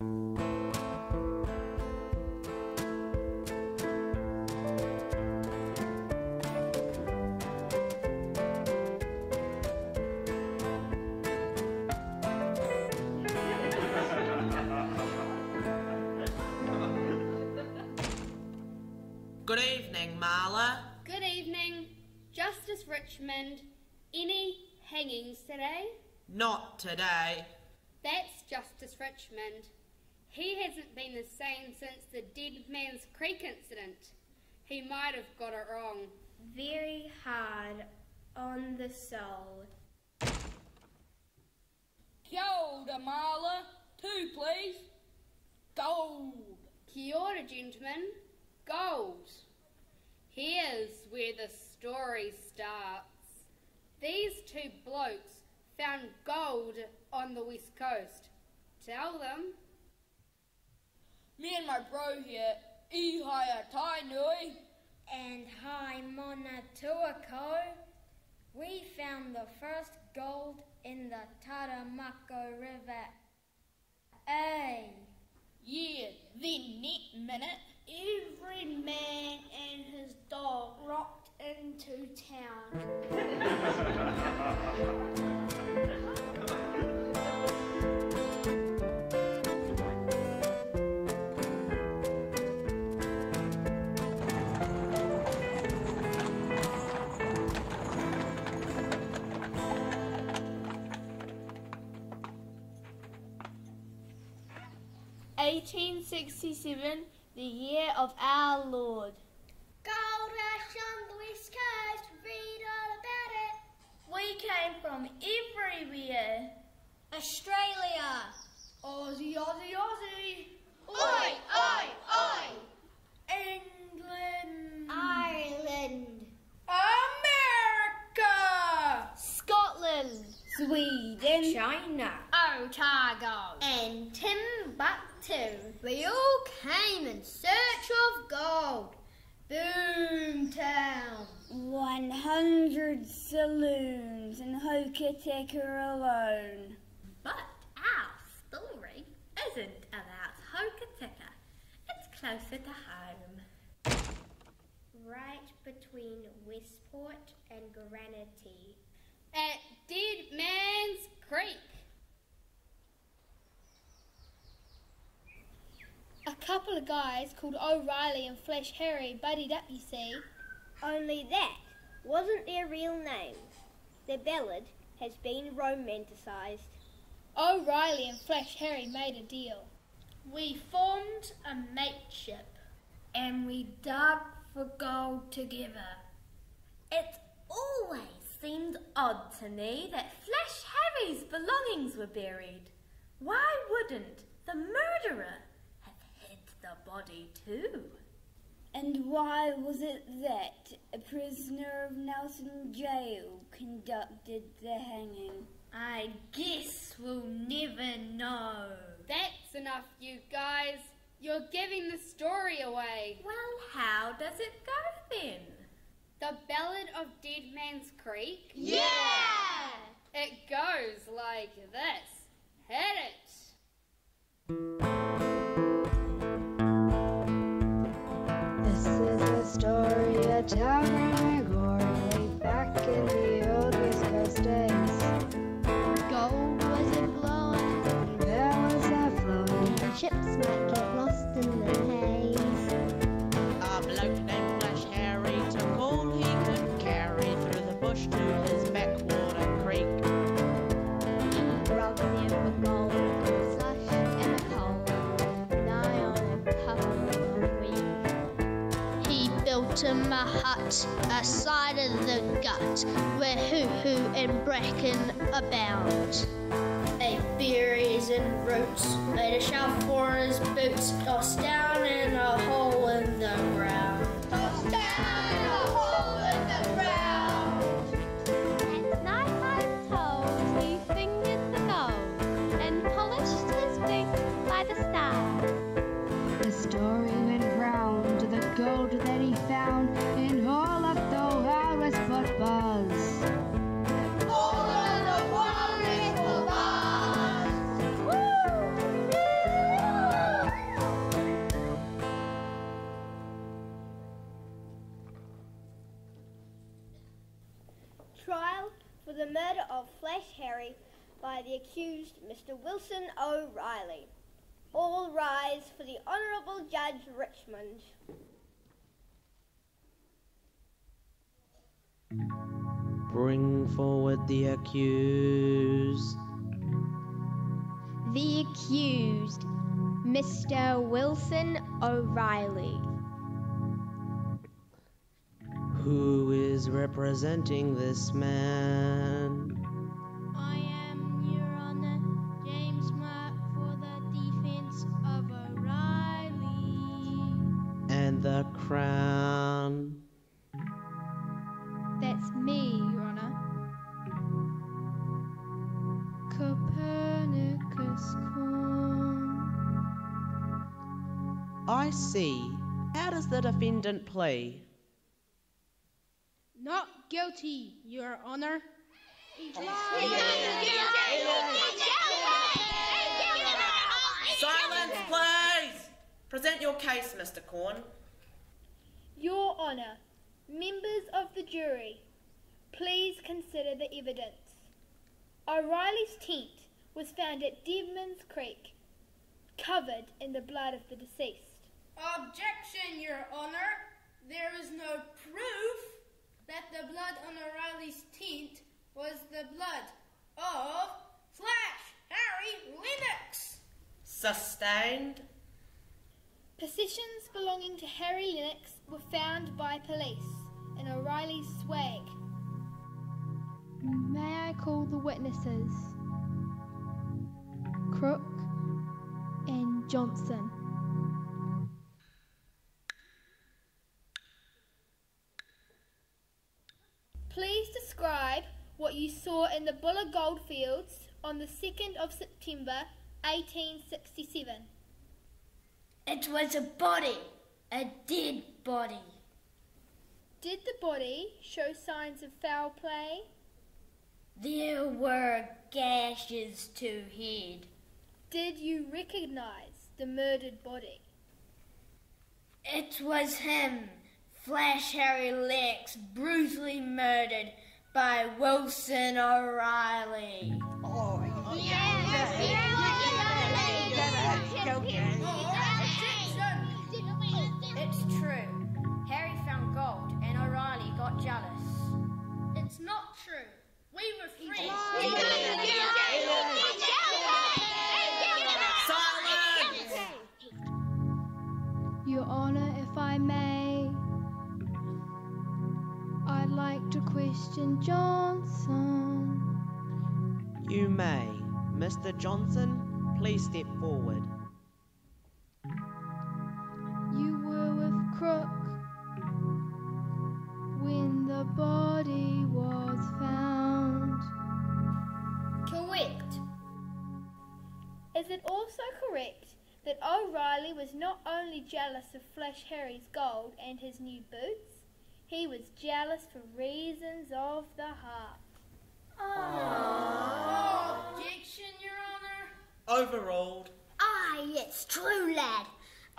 Good evening, Marla. Good evening. Justice Richmond, any hangings today? Not today. That's Justice Richmond. He hasn't been the same since the Deadman's Creek incident. He might have got it wrong. Very hard on the soul. Kia ora, Marla. 2, please. Gold. Kia ora, gentlemen. Gold. Here's where the story starts. These 2 blokes found gold on the west coast. Tell them. Me and my bro here, I haia tai nui. And hi Mona Tuako. We found the first gold in the Taramako River. Hey. Yeah, then next minute, every man and his dog rocked into town. 1867, the year of our Lord. Gold rush on the west coast, read all about it. We came from everywhere. Australia. Aussie, Aussie, Aussie. Oi, oi, oi. England. Ireland. America. Scotland. Sweden. China. Otago. And Timbuktu. We all came in search of gold. Boomtown. 100 saloons in Hokitika alone. But our story isn't about Hokitika. It's closer to home. Right between Westport and Granity. At Deadman's Creek. A couple of guys called O'Reilly and Flash Harry buddied up, you see. Only that wasn't their real names. Their ballad has been romanticised. O'Reilly and Flash Harry made a deal. We formed a mateship and we dug for gold together. It always seemed odd to me that Flash Harry's belongings were buried. Why wouldn't the murderer have hid the body too? And why was it that a prisoner of Nelson Jail conducted the hanging? I guess we'll never know. That's enough, you guys. You're giving the story away. Well, how does it go then? The Ballad of Deadman's Creek? Yeah! It goes like this. Hit it! This is a story of town glory back in the old West Coast days. Gold wasn't glowing, And there was a flowing. and ships might get lost in the haze. A bloke named Flash Harry took all he could carry through the bush to his backwater creek. Robbed him for gold, slush and a coal, nigh on a couple of weeks. He built him a hut, a side of the gut, where hoo-hoo and bracken abound. Ate berries and roots, made a shelf for his boots, tossed down in a hole in the ground. Tossed down in a hole in the ground. At night I'm told he fingered the gold and polished his wings by the stars. The story went round to the gold that he found in all of the wild Westport bars. All of the wild Westport bars. for the murder of Flash Harry by the accused Mr. Wilson O'Reilly. All rise for the Honourable Judge Richmond. Bring forward the accused. The accused, Mr. Wilson O'Reilly. Who is representing this man? I am, Your Honour, James Mark for the defence of O'Reilly. And the crown? That's me, Your Honour. Copernicus Corn. I see. How does the defendant plead? Not guilty, Your Honour. Silence, please! Present your case, Mr. Corn. Your Honour, members of the jury, please consider the evidence. O'Reilly's tent was found at Deadman's Creek, covered in the blood of the deceased. Objection, Your Honour. There is no proof that the blood on O'Reilly's tent was the blood of Flash Harry Lennox. Sustained. Possessions belonging to Harry Lennox were found by police in O'Reilly's swag. May I call the witnesses? Crook and Johnson. Please describe what you saw in the Ballad goldfields on the 2nd of September 1867. It was a body, a dead body. Did the body show signs of foul play? There were gashes to head. Did you recognise the murdered body? It was him, Flash Harry Lennox, brutally murdered by Wilson O'Reilly. It's true. Harry found gold and O'Reilly got jealous. It's not true. We were friends. Silence! Your Honour, if I may, I'd like to question Johnson. You may. Mr. Johnson, please step forward. You were with Crook when the body was found. Correct. Is it also correct that O'Reilly was not only jealous of Flash Harry's gold and his new boots, he was jealous for reasons of the heart? Objection, Your Honour. Overruled. Aye, it's true, lad.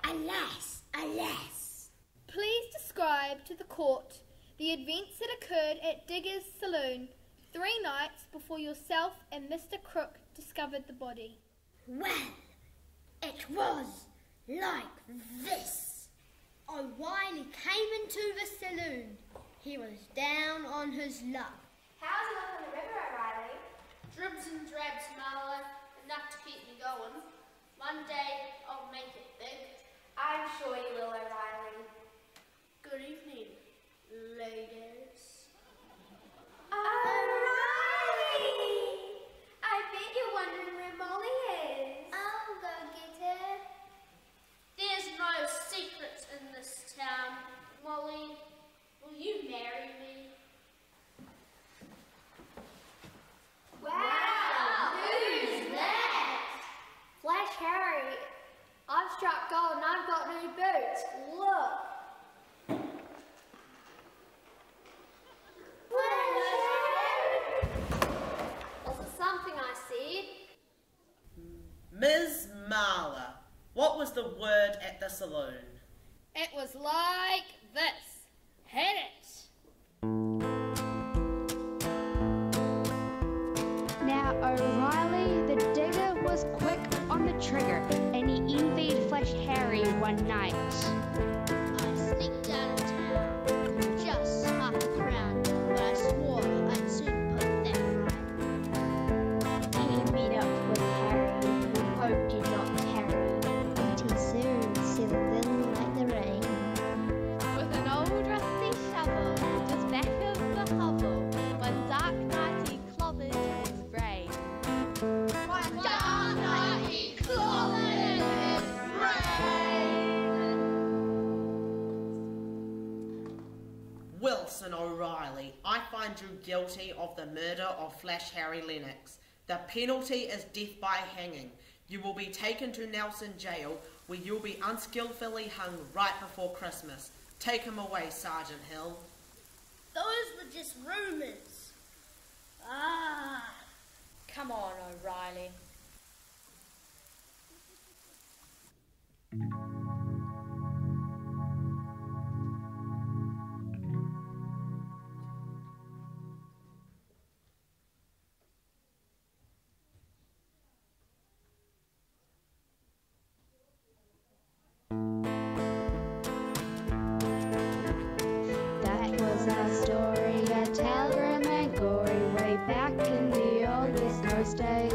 Alas, alas. Please describe to the court the events that occurred at Digger's Saloon 3 nights before yourself and Mr. Crook discovered the body. Well, it was like this. O'Reilly came into the saloon. He was down on his luck. How's it up on the river, O'Reilly? Dribs and drabs, Marla, enough to keep me going. One day I'll make it big. I'm sure you will, O'Reilly. Good evening, ladies. O'Reilly! I bet you're wondering where Molly is. I'll go get her. There's no secrets in this town. Molly, will you marry me? Wow, who's that? Flash Harry. I've struck gold and I've got new boots. Look. Flash Harry! Was it something I said? Ms. Marla, what was the word at the saloon? It was like this. Hit it. one night. I sneaked out of town, just half a crown, but I swore I'd soon put that right. He meet up with Harry, who hope did not tarry. But he soon settled in like the rain. With an old rusty shovel, just back of the hovel, one dark night he clobbered his brain. One dark night he clobbered his brain. Wilson O'Reilly, I find you guilty of the murder of Flash Harry Lennox. The penalty is death by hanging. You will be taken to Nelson Jail, where you'll be unskillfully hung right before Christmas. Take him away, Sergeant Hill. Those were just rumours. Ah. Come on, O'Reilly. That was our story, a tale grim and gory, way back in the old West Coast days.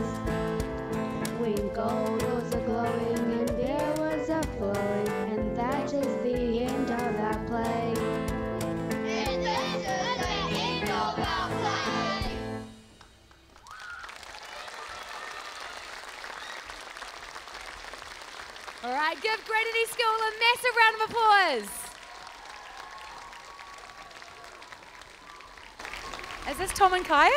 When gold was a-glowing and beer was a-flowing, and that is the end of our play. And this is the end of our play. All right, give Granity School a massive round of applause. Is this Tom and Kaya?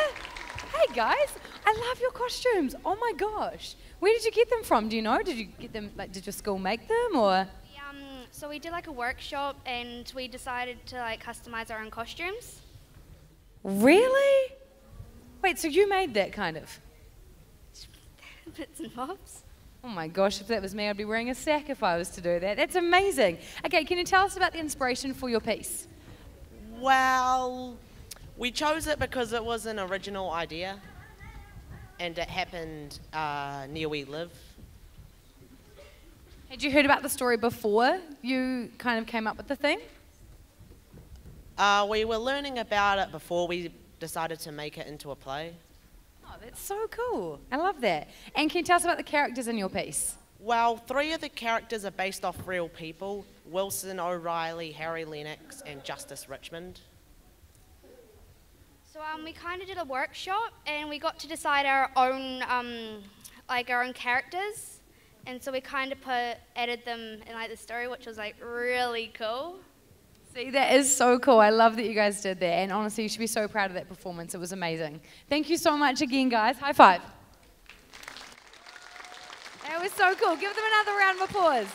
Hey guys, I love your costumes. Oh my gosh. Where did you get them from? Do you know? Did you get them, like, did your school make them or? So we did like a workshop and we decided to like customize our own costumes. Really? Wait, so you made that kind of? Bits and bobs. Oh my gosh, if that was me, I'd be wearing a sack if I was to do that. That's amazing. Okay, can you tell us about the inspiration for your piece? Well, we chose it because it was an original idea and it happened near we live. Had you heard about the story before you kind of came up with the theme? We were learning about it before we decided to make it into a play. Oh, that's so cool. I love that. And can you tell us about the characters in your piece? Well, 3 of the characters are based off real people: Wilson O'Reilly, Harry Lennox, and Justice Richmond. So we kind of did a workshop and we got to decide our own our own characters, and so we kind of added them in like the story, which was like really cool. See, that is so cool. I love that you guys did that, and honestly, you should be so proud of that performance. It was amazing. Thank you so much again, guys. High five. That was so cool. Give them another round of applause.